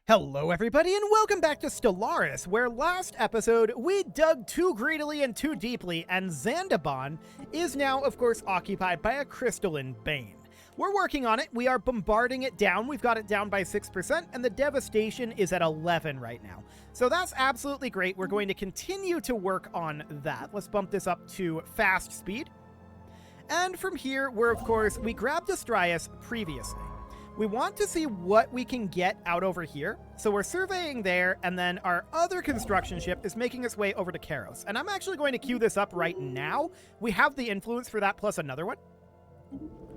Hello everybody and welcome back to Stellaris, where last episode we dug too greedily and too deeply, and Zandabon is now of course occupied by a crystalline bane. We're working on it, we are bombarding it down, we've got it down by 6%, and the devastation is at 11 right now. So that's absolutely great, we're going to continue to work on that. Let's bump this up to fast speed. And from here, we grabbed Stellaris previously. We want to see what we can get out over here. So we're surveying there, and then our other construction ship is making its way over to Karos. And I'm actually going to queue this up right now. We have the influence for that plus another one.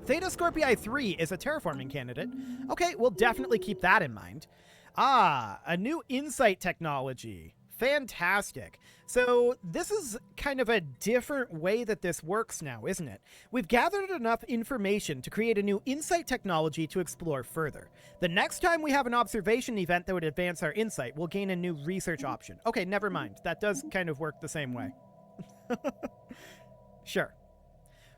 Theta Scorpii 3 is a terraforming candidate. Okay, we'll definitely keep that in mind. Ah, a new insight technology. Fantastic. So this is kind of a different way that this works now, isn't it? We've gathered enough information to create a new insight technology to explore further. The next time we have an observation event that would advance our insight, we'll gain a new research option. Okay, never mind. That does kind of work the same way. Sure.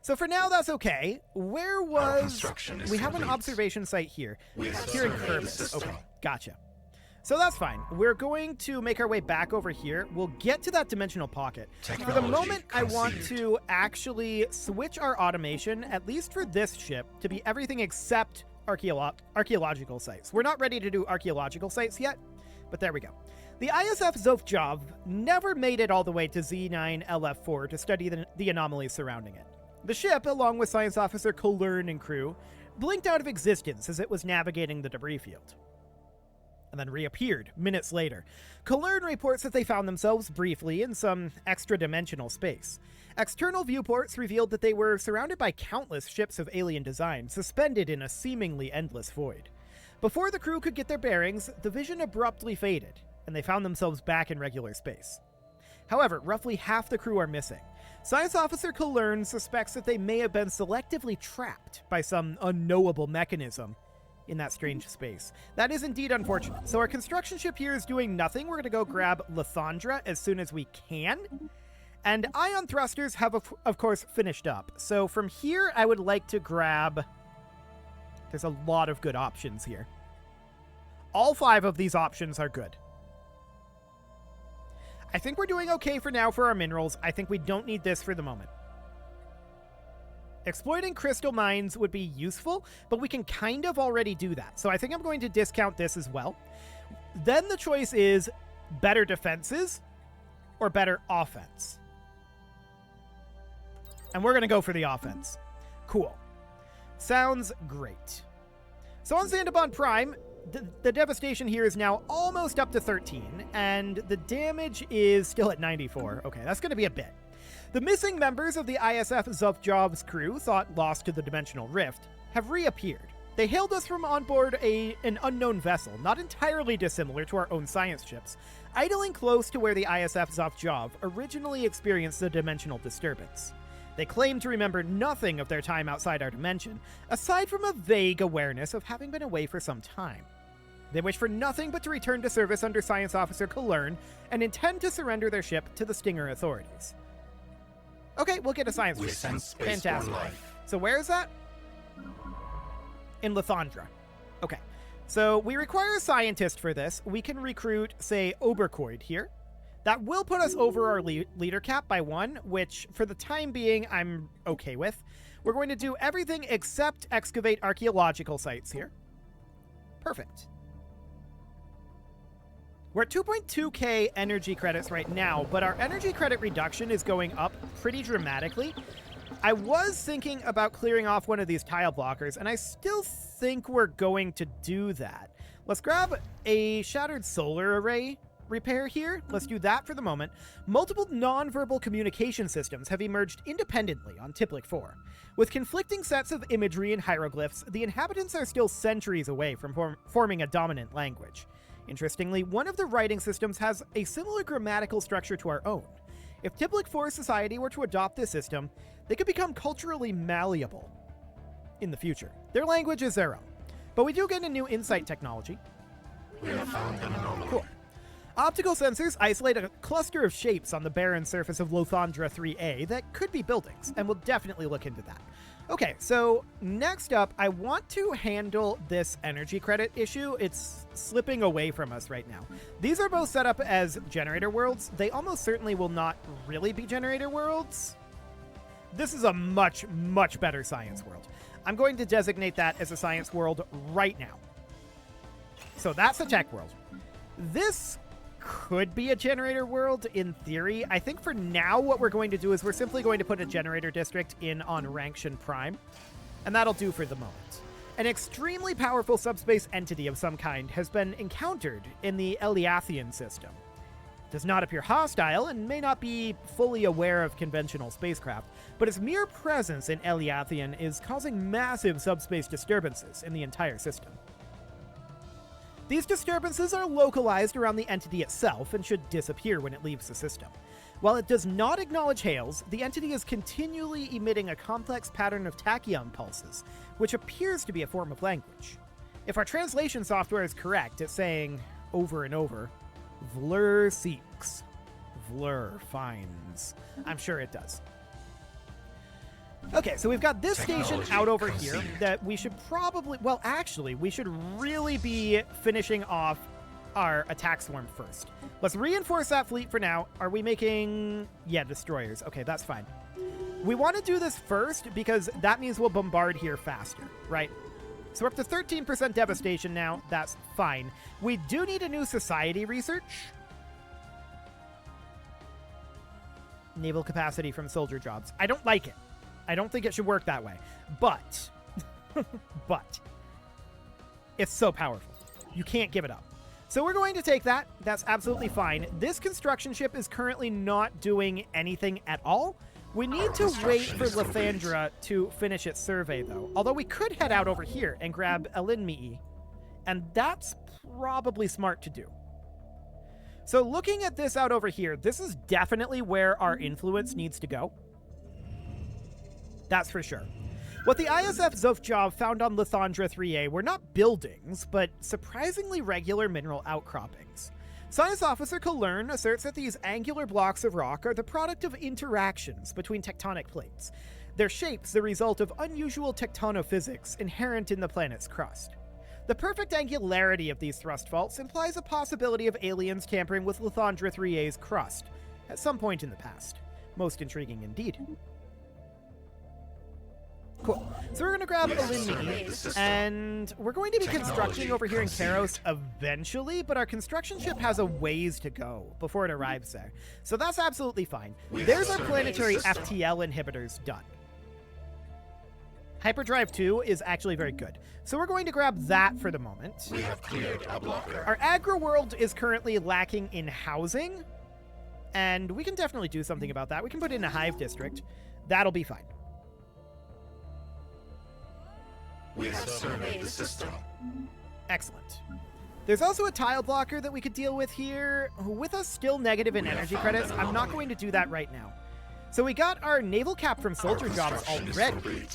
So for now, that's okay. Where was... We have an observation site here. Here in Kermis. Okay, gotcha. So that's fine. We're going to make our way back over here. We'll get to that dimensional pocket. For the moment, I want to actually switch our automation, at least for this ship, to be everything except archaeological sites. We're not ready to do archaeological sites yet, but there we go. The ISF Zofjov never made it all the way to Z9LF4 to study the anomalies surrounding it. The ship, along with Science Officer Colern and crew, blinked out of existence as it was navigating the debris field, and then reappeared minutes later. Colern reports that they found themselves briefly in some extra-dimensional space. External viewports revealed that they were surrounded by countless ships of alien design, suspended in a seemingly endless void. Before the crew could get their bearings, the vision abruptly faded, and they found themselves back in regular space. However, roughly half the crew are missing. Science Officer Colern suspects that they may have been selectively trapped by some unknowable mechanism in that strange space. That is indeed unfortunate. So our construction ship here is doing nothing. We're going to go grab Lathandra as soon as we can. And ion thrusters have, of course, finished up. So from here, I would like to grab... There's a lot of good options here. All 5 of these options are good. I think we're doing okay for now for our minerals. I think we don't need this for the moment. Exploiting crystal mines would be useful, but we can kind of already do that. So I think I'm going to discount this as well. Then the choice is better defenses or better offense. And we're going to go for the offense. Cool. Sounds great. So on Zandabon Prime, the devastation here is now almost up to 13, and the damage is still at 94. Okay, that's going to be a bit. The missing members of the ISF Zofjov's crew, thought lost to the dimensional rift, have reappeared. They hailed us from on board an unknown vessel, not entirely dissimilar to our own science ships, idling close to where the ISF Zofjov originally experienced the dimensional disturbance. They claim to remember nothing of their time outside our dimension, aside from a vague awareness of having been away for some time. They wish for nothing but to return to service under Science Officer Colern and intend to surrender their ship to the Stinger authorities. Okay, we'll get a science ship. Fantastic. So where is that? In Lathandra. Okay. So we require a scientist for this. We can recruit, say, Oberkoid here. That will put us over our leader cap by 1, which for the time being I'm okay with. We're going to do everything except excavate archaeological sites here. Perfect. We're at 2.2k energy credits right now, but our energy credit reduction is going up pretty dramatically. I was thinking about clearing off one of these tile blockers, and I still think we're going to do that. Let's grab a shattered solar array repair here. Let's do that for the moment. Multiple non-verbal communication systems have emerged independently on Tiplik 4. With conflicting sets of imagery and hieroglyphs, the inhabitants are still centuries away from forming a dominant language. Interestingly, one of the writing systems has a similar grammatical structure to our own. If Tiplik 4 society were to adopt this system, they could become culturally malleable in the future. Their language is their own. But we do get a new insight technology. We have found an anomaly. Cool. Optical sensors isolate a cluster of shapes on the barren surface of Lathandra 3A that could be buildings, and we'll definitely look into that. Okay, so next up, I want to handle this energy credit issue. It's slipping away from us right now. These are both set up as generator worlds. They almost certainly will not really be generator worlds. This is a much, much better science world. I'm going to designate that as a science world right now. So that's a tech world. This could be a generator world in theory. I think for now what we're going to do is we're simply going to put a generator district in on Rankshan Prime, and that'll do for the moment. An extremely powerful subspace entity of some kind has been encountered in the Eliathian system. It does not appear hostile and may not be fully aware of conventional spacecraft, but its mere presence in Eliathian is causing massive subspace disturbances in the entire system. These disturbances are localized around the entity itself and should disappear when it leaves the system. While it does not acknowledge hails, the entity is continually emitting a complex pattern of tachyon pulses, which appears to be a form of language. If our translation software is correct, it's saying over and over, Vlur seeks, Vlur finds. I'm sure it does. Okay, so we've got this station out over here that we should probably... Well, actually, we should really be finishing off our attack swarm first. Let's reinforce that fleet for now. Are we making... Yeah, destroyers. Okay, that's fine. We want to do this first because that means we'll bombard here faster, right? So we're up to 13% devastation now. That's fine. We do need a new society research. Naval capacity from soldier jobs. I don't like it. I don't think it should work that way. But, but, it's so powerful. You can't give it up. So we're going to take that. That's absolutely fine. This construction ship is currently not doing anything at all. We need to wait for Lathandra to finish its survey, though. Although we could head out over here and grab Elinmii. And that's probably smart to do. So looking at this out over here, this is definitely where our influence needs to go. That's for sure. What the ISF Zofjov found on Lathandra 3A were not buildings, but surprisingly regular mineral outcroppings. Science Officer Kalern asserts that these angular blocks of rock are the product of interactions between tectonic plates, their shapes the result of unusual tectonophysics inherent in the planet's crust. The perfect angularity of these thrust faults implies a possibility of aliens tampering with Lathandra 3A's crust at some point in the past. Most intriguing indeed. Cool. So we're going to grab Elinmii, and we're going to be constructing over here in Karos eventually, but our construction ship has a ways to go before it arrives there. So that's absolutely fine. There's our planetary FTL inhibitors done. Hyperdrive 2 is actually very good. So we're going to grab that for the moment. We have cleared a blocker. Our agro world is currently lacking in housing, and we can definitely do something about that. We can put in a hive district. That'll be fine. We have surveyed the system. Excellent. There's also a tile blocker that we could deal with here. With us still negative in energy credits, I'm not going to do that right now. So we got our naval cap from soldier jobs already.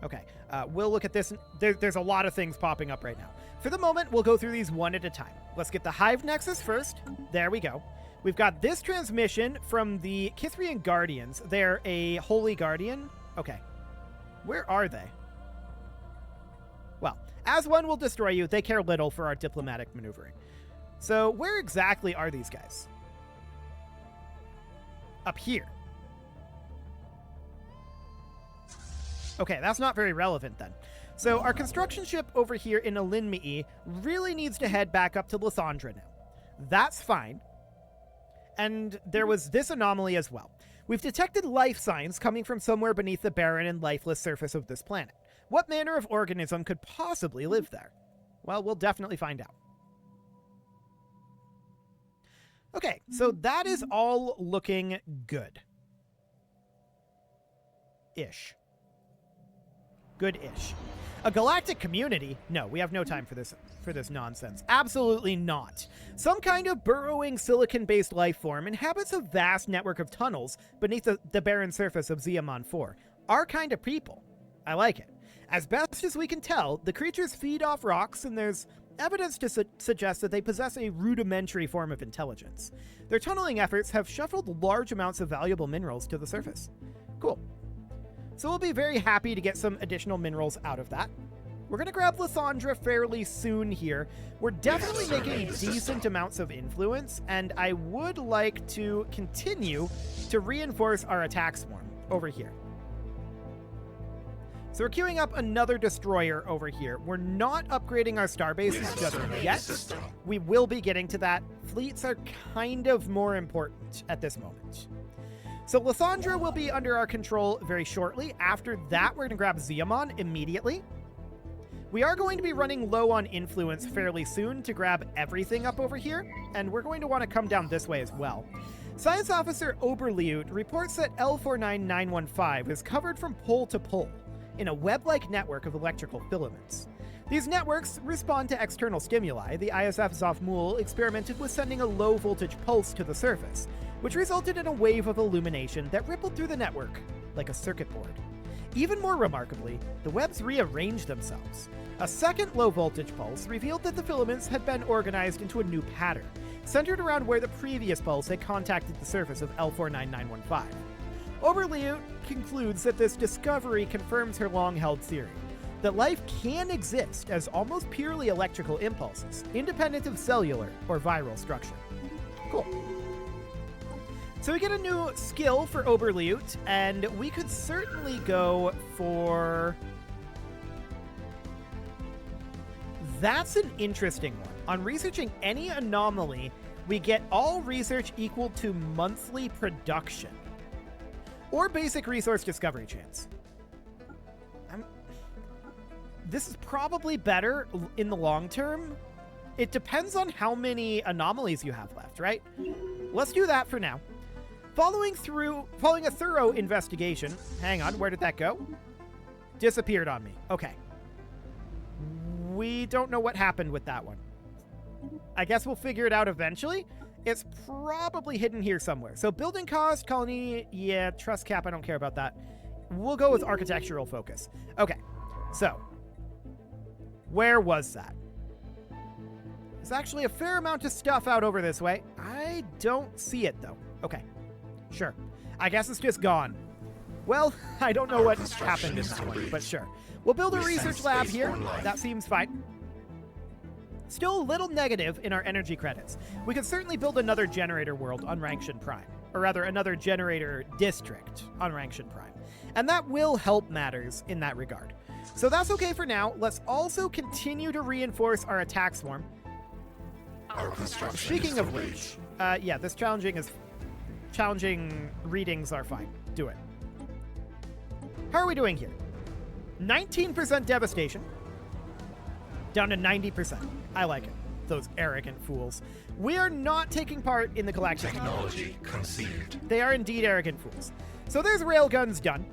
Okay, we'll look at this. There's a lot of things popping up right now. For the moment, we'll go through these one at a time. Let's get the Hive Nexus first. There we go. We've got this transmission from the Kithrian Guardians. They're a Holy Guardian. Okay. Where are they? Well, as one will destroy you, they care little for our diplomatic maneuvering. So where exactly are these guys? Up here. Okay, that's not very relevant then. So our construction ship over here in Elinmii really needs to head back up to Lathandra now. That's fine. And there was this anomaly as well. We've detected life signs coming from somewhere beneath the barren and lifeless surface of this planet. What manner of organism could possibly live there? Well, we'll definitely find out. Okay, so that is all looking good. Ish. Good-ish. A galactic community? No, we have no time for this nonsense. Absolutely not. Some kind of burrowing silicon-based life form inhabits a vast network of tunnels beneath the barren surface of Ziamon 4. Our kind of people. I like it. As best as we can tell, the creatures feed off rocks, and there's evidence to suggest that they possess a rudimentary form of intelligence. Their tunneling efforts have shuffled large amounts of valuable minerals to the surface. Cool. So we'll be very happy to get some additional minerals out of that. We're going to grab Lysandra fairly soon here. We're definitely making decent amounts of influence, and I would like to continue to reinforce our attack swarm over here. So we're queuing up another destroyer over here. We're not upgrading our star bases just yet. We will be getting to that. Fleets are kind of more important at this moment. So Lysandra will be under our control very shortly. After that, we're going to grab Zeamon immediately. We are going to be running low on influence fairly soon to grab everything up over here, and we're going to want to come down this way as well. Science Officer Oberliut reports that L49915 is covered from pole to pole in a web-like network of electrical filaments. These networks respond to external stimuli. The ISF Zofmul experimented with sending a low-voltage pulse to the surface, which resulted in a wave of illumination that rippled through the network like a circuit board. Even more remarkably, the webs rearranged themselves. A second low-voltage pulse revealed that the filaments had been organized into a new pattern, centered around where the previous pulse had contacted the surface of L49915. Oberliut concludes that this discovery confirms her long-held theory, that life can exist as almost purely electrical impulses, independent of cellular or viral structure. Cool. So we get a new skill for Oberliut, and we could certainly go for... That's an interesting one. On researching any anomaly, we get all research equal to monthly production, or basic resource discovery chance. This is probably better in the long term. It depends on how many anomalies you have left, right? Let's do that for now. Following a thorough investigation... Hang on, where did that go? Disappeared on me. Okay. We don't know what happened with that one. I guess we'll figure it out eventually. It's probably hidden here somewhere. So building cost, colony, yeah, trust cap, I don't care about that. We'll go with architectural focus. Okay, so where was that? There's actually a fair amount of stuff out over this way. I don't see it, though. Okay, sure. I guess it's just gone. Well, I don't know what happened in that one, but sure. We'll build a research lab here. That seems fine. Still a little negative in our energy credits. We could certainly build another generator world on Rankshan Prime. Or rather, another generator district on Rankshan Prime. And that will help matters in that regard. So that's okay for now. Let's also continue to reinforce our attack swarm. Speaking of which, yeah, this challenging readings are fine. Do it. How are we doing here? 19% devastation. Down to 90%. I like it. Those arrogant fools. We are not taking part in the collection. Technology conceived. They are indeed arrogant fools. So there's railguns done.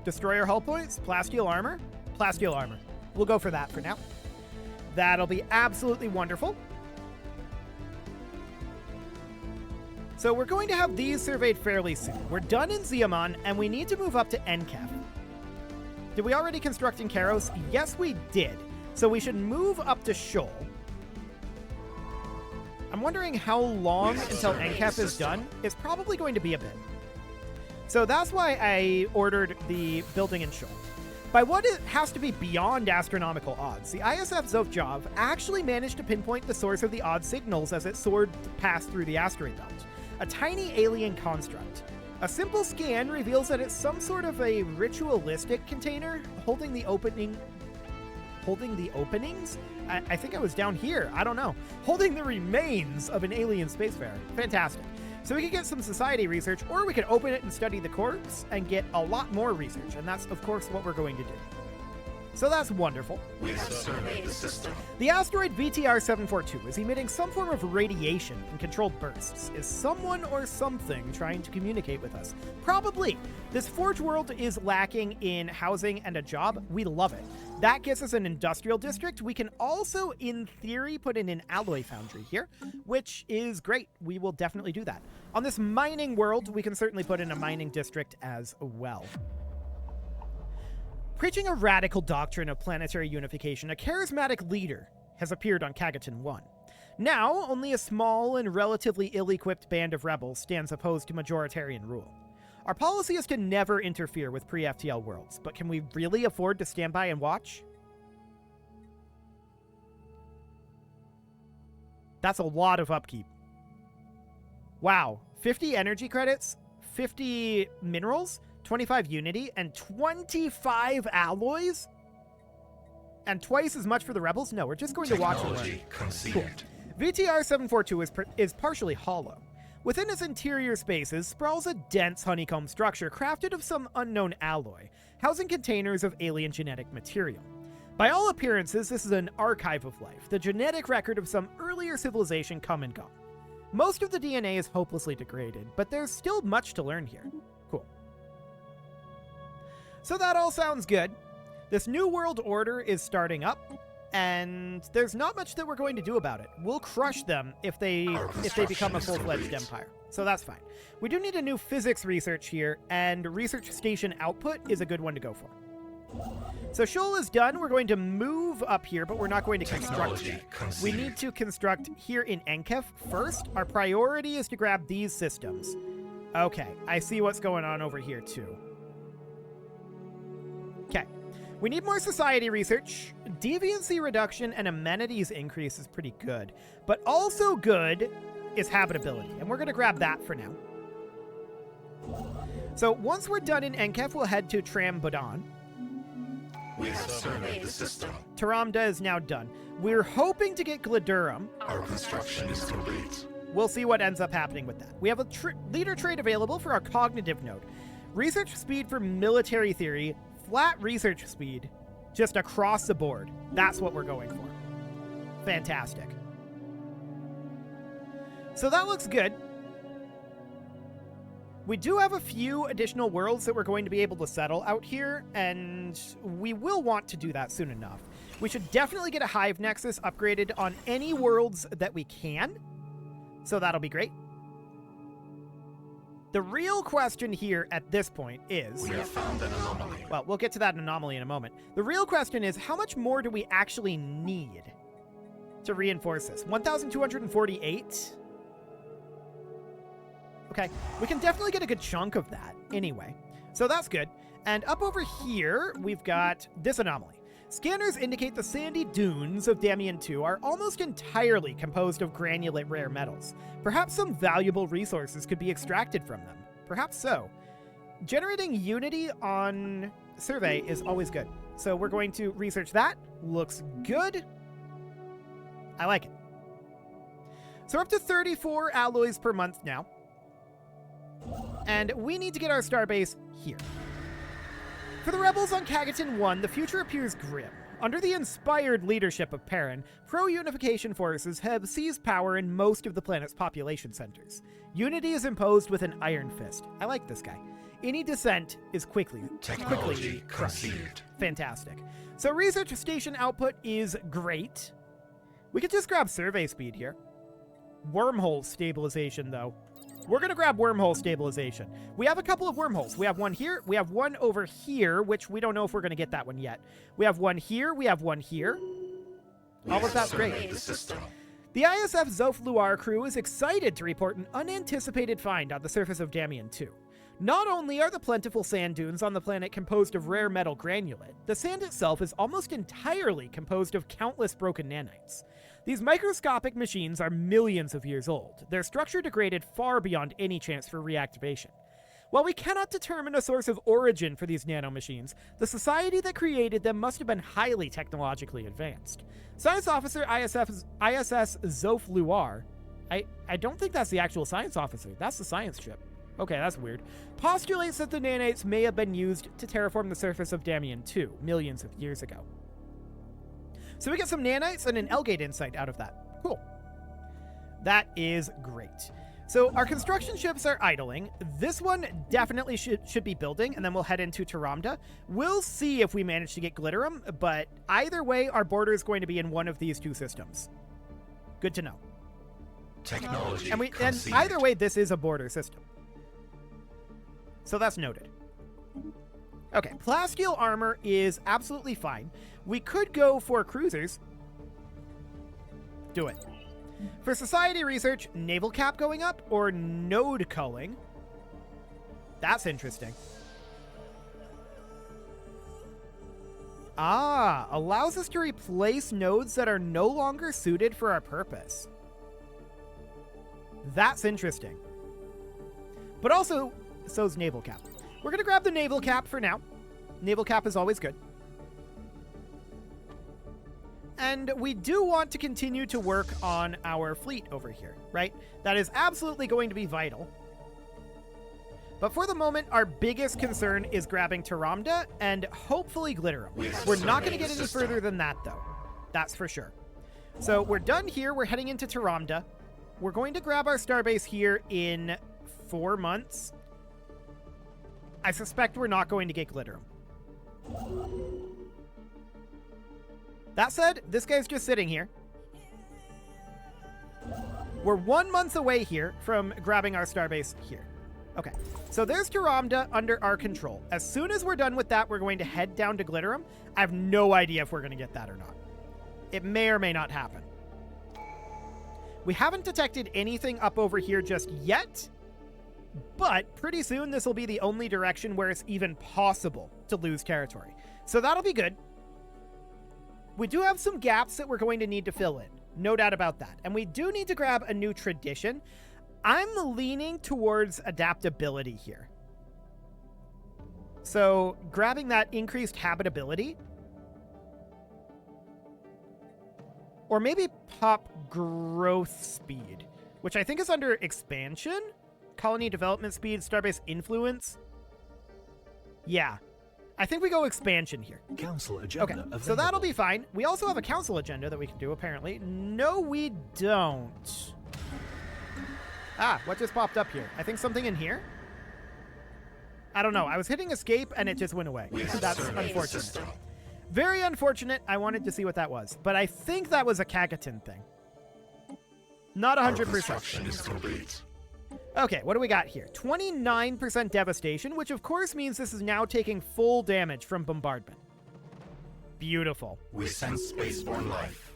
Destroyer hull points? Plasteel armor? Plasteel armor. We'll go for that for now. That'll be absolutely wonderful. So we're going to have these surveyed fairly soon. We're done in Zeamon, and we need to move up to Enkef. Did we already construct in Karos? Yes, we did. So we should move up to Shoal. I'm wondering how long until Enkef is done. It's probably going to be a bit. So that's why I ordered the building in Shoal. By what it has to be beyond astronomical odds, the ISF Zofjov actually managed to pinpoint the source of the odd signals as it soared past through the asteroid belt. A tiny alien construct. A simple scan reveals that it's some sort of a ritualistic container holding the openings? I think I was down here. I don't know. Holding the remains of an alien spacefarer. Fantastic. So we could get some society research, or we could open it and study the corpse and get a lot more research. And that's, of course, what we're going to do. So that's wonderful. We have surveyed the system. The asteroid VTR-742 is emitting some form of radiation in controlled bursts. Is someone or something trying to communicate with us? Probably. This Forge world is lacking in housing and a job. We love it. That gives us an industrial district. We can also, in theory, put in an alloy foundry here, which is great. We will definitely do that. On this mining world, we can certainly put in a mining district as well. Preaching a radical doctrine of planetary unification, a charismatic leader has appeared on Kagaton 1. Now, only a small and relatively ill-equipped band of rebels stands opposed to majoritarian rule. Our policy is to never interfere with pre-FTL worlds, but can we really afford to stand by and watch? That's a lot of upkeep. Wow. 50 energy credits, 50 minerals, 25 unity, and 25 alloys? And twice as much for the rebels? No, we're just going to watch and learn. Cool. VTR 742 is partially hollow. Within its interior spaces sprawls a dense honeycomb structure crafted of some unknown alloy, housing containers of alien genetic material. By all appearances, this is an archive of life, the genetic record of some earlier civilization come and gone. Most of the DNA is hopelessly degraded, but there's still much to learn here. Cool. So that all sounds good. This new world order is starting up, and there's not much that we're going to do about it. We'll crush them if they become a full-fledged empire. So that's fine. We do need a new physics research here, and research station output is a good one to go for. So Shoal is done. We're going to move up here, but we're not going to construct yet. We need to construct here in Enkef first. Our priority is to grab these systems. Okay, I see what's going on over here too. Okay. We need more society research. Deviancy reduction and amenities increase is pretty good. But also good is habitability, and we're going to grab that for now. So once we're done in Enkef, we'll head to Trambudan. We have surveyed the system. Taramda is now done. We're hoping to get Glidurum. Our construction is complete. We'll see what ends up happening with that. We have a leader trait available for our cognitive node. Research speed for military theory, flat research speed, just across the board. That's what we're going for. Fantastic. So that looks good. We do have a few additional worlds that we're going to be able to settle out here, and we will want to do that soon enough. We should definitely get a Hive Nexus upgraded on any worlds that we can, so that'll be great. The real question here at this point is... We have found an anomaly. Well, we'll get to that anomaly in a moment. The real question is, how much more do we actually need to reinforce this? 1,248? Okay, we can definitely get a good chunk of that anyway. So that's good. And up over here, we've got this anomaly. Scanners indicate the sandy dunes of Damian 2 are almost entirely composed of granulate rare metals. Perhaps some valuable resources could be extracted from them. Perhaps so. Generating unity on survey is always good. So we're going to research that. Looks good. I like it. So we're up to 34 alloys per month now. And we need to get our starbase here. For the rebels on Kagatin 1, the future appears grim. Under the inspired leadership of Perrin, pro-unification forces have seized power in most of the planet's population centers. Unity is imposed with an iron fist. I like this guy. Any dissent is quickly crushed. Fantastic. So research station output is great. We could just grab survey speed here. Wormhole stabilization, though. We're going to grab wormhole stabilization. We have a couple of wormholes. We have one here. We have one over here, which we don't know if we're going to get that one yet. We have one here. We have one here. All of that's great. The ISF Zof Luar crew is excited to report an unanticipated find on the surface of Damian 2. Not only are the plentiful sand dunes on the planet composed of rare metal granulate, the sand itself is almost entirely composed of countless broken nanites. These microscopic machines are millions of years old, their structure degraded far beyond any chance for reactivation. While we cannot determine a source of origin for these nanomachines, the society that created them must have been highly technologically advanced. Science Officer ISS Zof Luar, I don't think that's the actual science officer, that's the science ship. Okay, that's weird. Postulates that the nanites may have been used to terraform the surface of Damian 2 millions of years ago. So we get some nanites and an Elgate insight out of that. Cool. That is great. So our construction ships are idling. This one definitely should be building, and then we'll head into Taramda. We'll see if we manage to get Glidurum, but either way, our border is going to be in one of these two systems. Good to know. Technology and either way, this is a border system. So that's noted. Okay, plasteel armor is absolutely fine. We could go for cruisers. Do it. For society research, naval cap going up or node culling. That's interesting. Ah, allows us to replace nodes that are no longer suited for our purpose. That's interesting. But also, so's naval cap. We're going to grab the naval cap for now. Naval cap is always good. And we do want to continue to work on our fleet over here, right? That is absolutely going to be vital. But for the moment, our biggest concern is grabbing Taramda and hopefully Glitterum. We're not going to get any further than that, though. That's for sure. So we're done here. We're heading into Taramda. We're going to grab our starbase here in 4 months. I suspect we're not going to get Glitterum. That said, this guy's just sitting here. We're 1 month away here from grabbing our starbase here. Okay, so there's Taramda under our control. As soon as we're done with that, we're going to head down to Glitterum. I have no idea if we're going to get that or not. It may or may not happen. We haven't detected anything up over here just yet, but pretty soon this will be the only direction where it's even possible to lose territory. So that'll be good. We do have some gaps that we're going to need to fill in. No doubt about that. And we do need to grab a new tradition. I'm leaning towards adaptability here. So grabbing that increased habitability. Or maybe pop growth speed, which I think is under expansion. Colony development speed, starbase influence. Yeah. I think we go expansion here. Council agenda Okay, available. so that'll be fine. We also have a council agenda that we can do, apparently. No, we don't. Ah, what just popped up here? I think something in here? I don't know. I was hitting escape, and it just went away. That's unfortunate. Very unfortunate. I wanted to see what that was. But I think that was a Kagatin thing. Not 100%. Construction is complete. Okay, what do we got here? 29% devastation, which of course means this is now taking full damage from bombardment. Beautiful. We sense spaceborne life.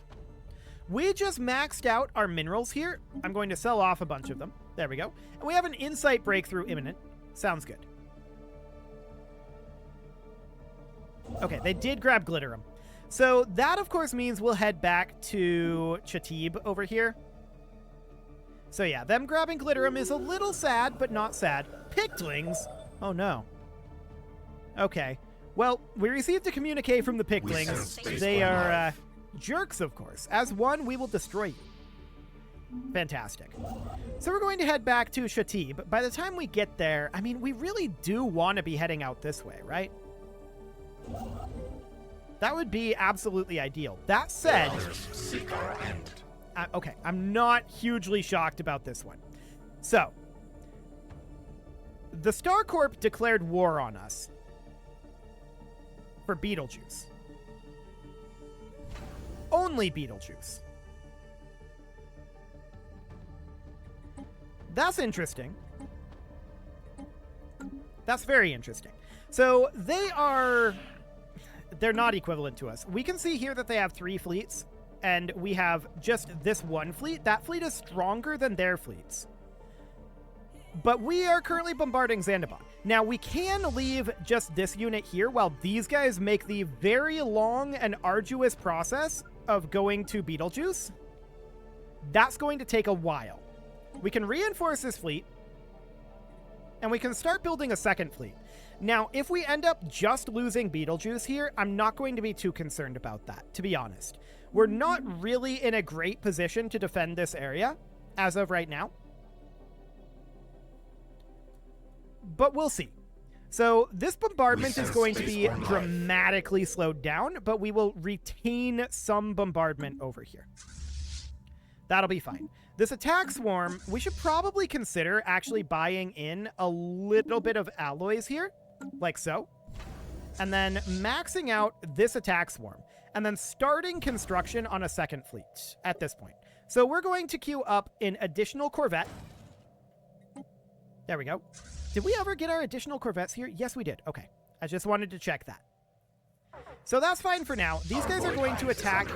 We just maxed out our minerals here. I'm going to sell off a bunch of them. There we go. And we have an insight breakthrough imminent. Sounds good. Okay, they did grab Glitterum. So that, of course, means we'll head back to Chatib over here. So yeah, them grabbing Glitterum is a little sad, but not sad. Pictlings? Oh no. Okay. Well, we received a communique from the Pictlings. They are jerks, of course. As one, we will destroy you. Fantastic. So we're going to head back to Chatib. By the time we get there, I mean, we really do want to be heading out this way, right? That would be absolutely ideal. That said... Seek our end. Okay, I'm not hugely shocked about this one. So, the Star Corp declared war on us for Beetlejuice. Only Beetlejuice. That's interesting. That's very interesting. So, they're not equivalent to us. We can see here that they have 3 fleets. And we have just this one fleet. That fleet is stronger than their fleets. But we are currently bombarding Zandabon. Now, we can leave just this unit here while these guys make the very long and arduous process of going to Beetlejuice. That's going to take a while. We can reinforce this fleet. And we can start building a second fleet. Now, if we end up just losing Beetlejuice here, I'm not going to be too concerned about that, to be honest. We're not really in a great position to defend this area as of right now. But we'll see. So this bombardment is going to be dramatically slowed down, but we will retain some bombardment over here. That'll be fine. This attack swarm, we should probably consider actually buying in a little bit of alloys here, like so. And then maxing out this attack swarm. And then starting construction on a second fleet at this point. So we're going to queue up an additional Corvette. There we go. Did we ever get our additional Corvettes here? Yes, we did. Okay. I just wanted to check that. So that's fine for now. These guys are going to attack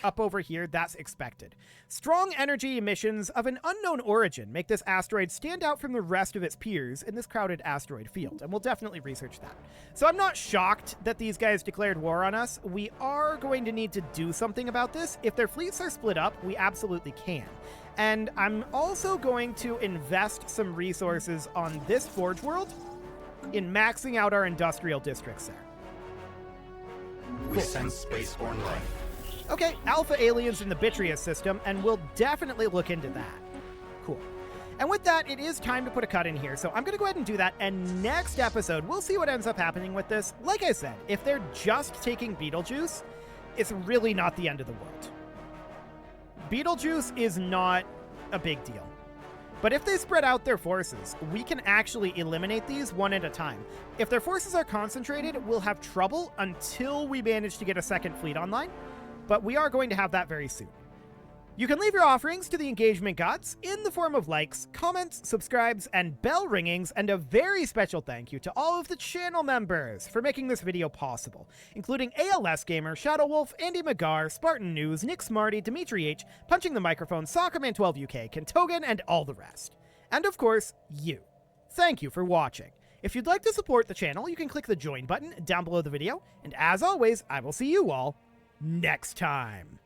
up over here. That's expected. Strong energy emissions of an unknown origin make this asteroid stand out from the rest of its peers in this crowded asteroid field, and we'll definitely research that. So I'm not shocked that these guys declared war on us. We are going to need to do something about this. If their fleets are split up, we absolutely can. And I'm also going to invest some resources on this Forge world in maxing out our industrial districts there. We sense spaceborne life. Okay, alpha aliens in the Bitreus system, and we'll definitely look into that. Cool. And with that, it is time to put a cut in here, so I'm going to go ahead and do that, and next episode, we'll see what ends up happening with this. Like I said, if they're just taking Betelgeuse, it's really not the end of the world. Betelgeuse is not a big deal. But if they spread out their forces, we can actually eliminate these one at a time. If their forces are concentrated, we'll have trouble until we manage to get a second fleet online, but we are going to have that very soon. You can leave your offerings to the engagement gods in the form of likes, comments, subscribes, and bell ringings, and a very special thank you to all of the channel members for making this video possible, including ALS Gamer, Shadow Wolf, Andy McGar, Spartan News, Nick Smarty, Dimitri H, Punching the Microphone, Soccerman12 UK, Kentogan, and all the rest. And of course, you. Thank you for watching. If you'd like to support the channel, you can click the join button down below the video, and as always, I will see you all next time.